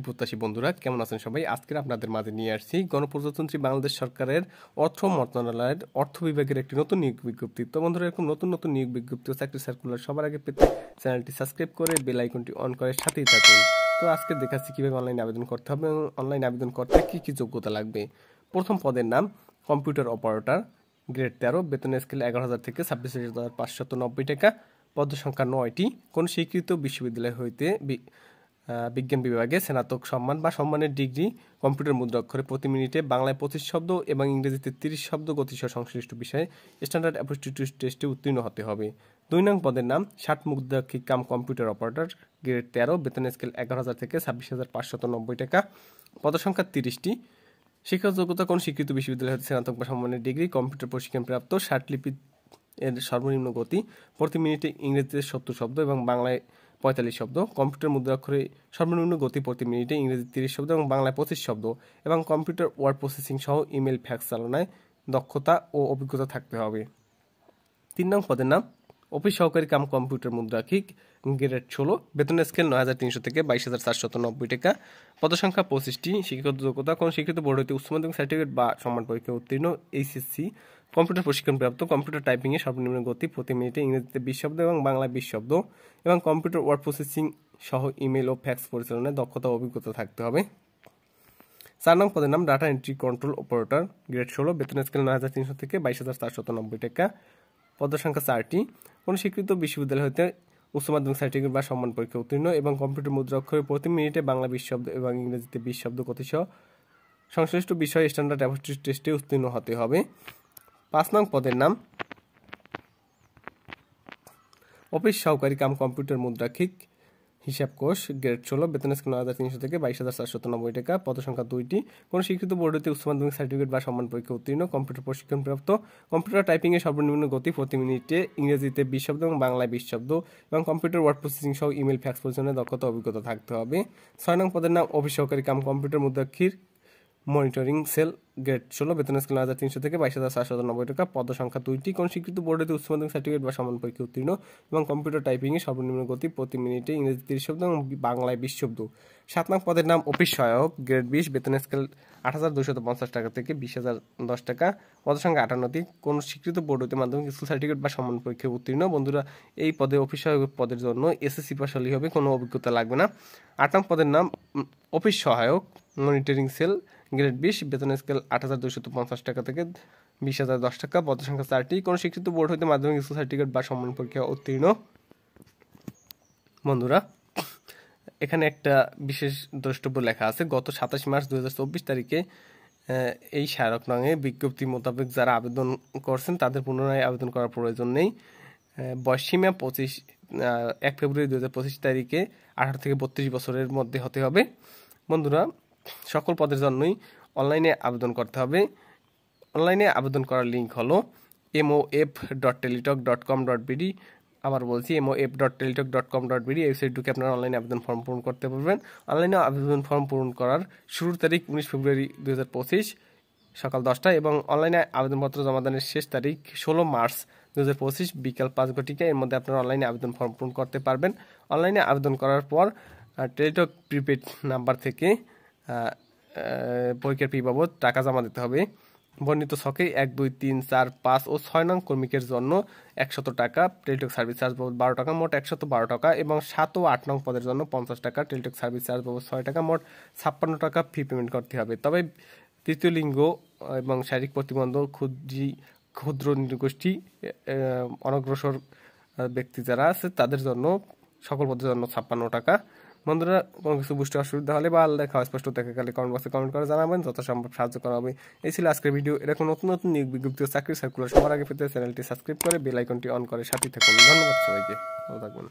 প্রত্যাশী বন্ধুরা কেমন আছেন সবাই? আজকে আপনাদের মাঝে নিয়ে আসছি গণপ্রজাতন্ত্রী বাংলাদেশ সরকারের অর্থ মন্ত্রণালয়ের অর্থ বিভাগের একটি নতুন নিয়োগ বিজ্ঞপ্তি। তো বন্ধুরা, এরকম নতুন নতুন নিয়োগ বিজ্ঞপ্তি ও চাকরি সার্কুলার সবার আগে পেতে চ্যানেলটি সাবস্ক্রাইব করে বেল আইকনটি অন করে সাথেই থাকুন। তো আজকে দেখাচ্ছি কিভাবে অনলাইনে আবেদন করতে হবে এবং অনলাইন আবেদন করতে কি কি যোগ্যতা লাগবে। প্রথম পদের নাম কম্পিউটার অপারেটর, গ্রেড 13, বেতনের স্কেল 11,000 থেকে 26,590 টাকা, পদ সংখ্যা 9টি। কোন স্বীকৃত বিশ্ববিদ্যালয় হইতে বিজ্ঞান বিভাগে স্নাতক সম্মান বা সম্মানের ডিগ্রি, কম্পিউটার মুদ্রাক্ষরে প্রতি মিনিটে বাংলায় 25 শব্দ এবং ইংরেজিতে 30 শব্দ গতিসহ সংশ্লিষ্ট বিষয়ে স্ট্যান্ডার্ড অ্যাপটিটিউড টেস্টে উত্তীর্ণ হতে হবে। 2 নং পদের নাম ষাট মুদ্রাক্ষিক কাম কম্পিউটার অপারেটর, গ্রেড 13, বেতনের স্কেল 11,000 থেকে 26,590 টাকা, পদ সংখ্যা 30টি। শিক্ষা যোগ্যতা কোন স্বীকৃত বিশ্ববিদ্যালয় হতে স্নাতক বা সম্মানের ডিগ্রি, কম্পিউটার প্রশিক্ষণ প্রাপ্ত, ষাটলিপি এর সর্বনিম্ন গতি প্রতি মিনিটে ইংরেজিতে 70 শব্দ এবং বাংলায় 45 শব্দ, কম্পিউটার মুদ্রাক্ষরে সর্বনিম্ন গতি প্রতি মিনিটে ইংরেজি 30 শব্দ এবং বাংলায় 25 শব্দ, এবং কম্পিউটার ওয়ার্ড প্রসেসিং সহ ইমেল ফ্যাক্স চালনায় দক্ষতা ও অভিজ্ঞতা থাকতে হবে। 3 নং পদের নাম অফিস সহকারী কাম কম্পিউটার মুদ্রাক্ষিক, গ্রেড 16, বেতনের স্কেল 9,300 থেকে 22,490 টাকা, পদসংখ্যা 25টি। শিক্ষাগত যোগ্যতা কোন স্বীকৃত বোর্ড হইতে উচ্চ মাধ্যমিক সার্টিফিকেট বা সম্মান পরীক্ষা উত্তীর্ণ, এইচএসসি, কম্পিউটার প্রশিক্ষণ প্রাপ্ত, কম্পিউটার টাইপিংয়ে সর্বনিম্ন গতি প্রতি মিনিটে ইংরেজিতে 20 শব্দ এবং বাংলায় 20 শব্দ, এবং কম্পিউটার ওয়ার্ড প্রসেসিং সহ ইমেল ও ফ্যাক্স পরিচালনায় দক্ষতা ও অভিজ্ঞতা থাকতে হবে। 4 নং পদের নাম data entry control operator, grade 16, বেতনের স্কেল 9,300 থেকে 22,490 টাকা, পদ সংখ্যা 4টি। কোন স্বীকৃত বিশ্ববিদ্যালয় হতে উচ্চ মাধ্যমিক সার্টিফিকেট বা সম্মান পরীক্ষা উত্তীর্ণ এবং কম্পিউটার মুদ্রাক্ষরে প্রতি মিনিটে বাংলা 20 শব্দ এবং ইংরেজিতে 20 শব্দ গতিসহ সংশ্লিষ্ট বিষয়ে স্ট্যান্ডার্ড অ্যাপটিটিউড টেস্টে উত্তীর্ণ হতে হবে। 5 নং পদের নাম অফিস সহকারী কাম কম্পিউটার মুদ্রাক্ষিক হিসাব কোষ, গ্রেড 16, বেতনের স্কেল 9,300 থেকে 22,490 টাকা, পদ সংখ্যা 2টি। কোন স্বীকৃত বোর্ড হতে উচ্চ মাধ্যমিক সার্টিফিকেট বা সম্মান পরীক্ষা উত্তীর্ণ, কম্পিউটার প্রশিক্ষণ প্রাপ্ত, কম্পিউটার টাইপিংয়ে সর্বনিম্ন গতি প্রতি মিনিটে ইংরেজিতে 20 শব্দ এবং বাংলায় 20 শব্দ, এবং কম্পিউটার ওয়ার্ড প্রসেসিং সহ ইমেল ফ্যাক্স পরিচালনায় দক্ষতা অভিজ্ঞতা থাকতে হবে। 6 নং পদের নাম অফিস সহকারী কাম কম্পিউটার মুদ্রাক্ষীর মনিটরিং সেল, গ্রেড 16, বেতনের স্কেল 9,300 থেকে 22,490 টাকা, পদ সংখ্যা 2টি। কোন স্বীকৃত বোর্ড হতে উচ্চ মাধ্যমিক সার্টিফিকেট বা সম্মান পরীক্ষা উত্তীর্ণ এবং কম্পিউটার টাইপিংয়ে সর্বনিম্ন গতি প্রতি মিনিটে ইংরেজি 30 শব্দ এবং বাংলায় 20 শব্দ। 7 নং পদের নাম অফিস সহায়ক, গ্রেড 20, বেতনের স্কেল 8,250 টাকা থেকে 20,010 টাকা, পদ সংখ্যা 58টি। কোন স্বীকৃত বোর্ড হতে মাধ্যমিক স্কুল সার্টিফিকেট বা সম্মান পরীক্ষা উত্তীর্ণ। বন্ধুরা, এই পদে অফিস সহায়ক পদের জন্য এসএসসি পাস হলেই হবে, কোনো অভিজ্ঞতা লাগবে না। 8 নং পদের নাম অফিস সহায়ক মনিটরিং সেল, গ্রেড 20, বেতনের স্কেল 8,250 টাকা থেকে 20,010 টাকা, পদ সংখ্যা 4টি। কোন স্বীকৃত বোর্ড হইতে মাধ্যমিক স্কুল সার্টিফিকেট বা সম্মান পরীক্ষা উত্তীর্ণ। বন্ধুরা, এখানে একটা বিশেষ দ্রষ্টব্য লেখা আছে, গত 27 মার্চ 2024 তারিখে এই স্মারক নঙে বিজ্ঞপ্তি মোতাবেক যারা আবেদন করছেন তাদের পুনরায় আবেদন করার প্রয়োজন নেই। বয়সসীমা 1 ফেব্রুয়ারি 2025 তারিখে 18 থেকে 32 বছরের মধ্যে হতে হবে। বন্ধুরা, সকল পদের জন্যই অনলাইনে আবেদন করতে হবে। অনলাইনে আবেদন করার লিঙ্ক হলো mof.teletalk.com.bd। আবার বলছি, mof.teletalk.com.bd। এই ওয়েবসাইট ঢুকে আপনারা অনলাইনে আবেদন ফর্ম পূরণ করতে পারবেন। অনলাইনে আবেদন ফর্ম পূরণ করার শুরুর তারিখ 19 ফেব্রুয়ারি 2025 সকাল 10টা এবং অনলাইনে আবেদনপত্র জমাদানের শেষ তারিখ 16 মার্চ 2025 বিকাল 5 ঘটিকা। এর মধ্যে আপনারা অনলাইনে আবেদন ফর্ম পূরণ করতে পারবেন। অনলাইনে আবেদন করার পর টেলিটক প্রিপেড নাম্বার থেকে পরীক্ষার ফি বাবদ টাকা জমা দিতে হবে। বর্ণিত ছকে 1, 2, 3, 4, 5 ও 6 নং কর্মীকের জন্য 100 টাকা, টেলিটক সার্ভিস চার্জ বাবদ 12 টাকা, মোট 112 টাকা, এবং 7 ও 8 নং পদের জন্য 50 টাকা, টেলিটক সার্ভিস চার্জ বাবদ 6 টাকা, মোট 56 টাকা ফি পেমেন্ট করতে হবে। তবে তৃতীয় লিঙ্গ এবং শারীরিক প্রতিবন্ধ, ক্ষুদ্র নৃগোষ্ঠী, অনগ্রসর ব্যক্তি যারা আছে তাদের জন্য সকল পদের জন্য 56 টাকা। বন্ধুরা, কোনো কিছু বুঝতে অসুবিধা হলে বা লেখা স্পষ্ট দেখা গেলে কমেন্ট বক্সে কমেন্ট করে জানাবেন, যথাসম্ভব সাহায্য করা হবে। এই ছিল আজকের ভিডিও। এরকম নতুন নতুন নিয়োগ বিজ্ঞপ্তি ও চাকরি সার্কুলার সবার আগে পেতে চ্যানেলটি সাবস্ক্রাইব করে বেল আইকনটি অন করে সাথে থাকুন। ধন্যবাদ সবাইকে, ভালো থাকবেন।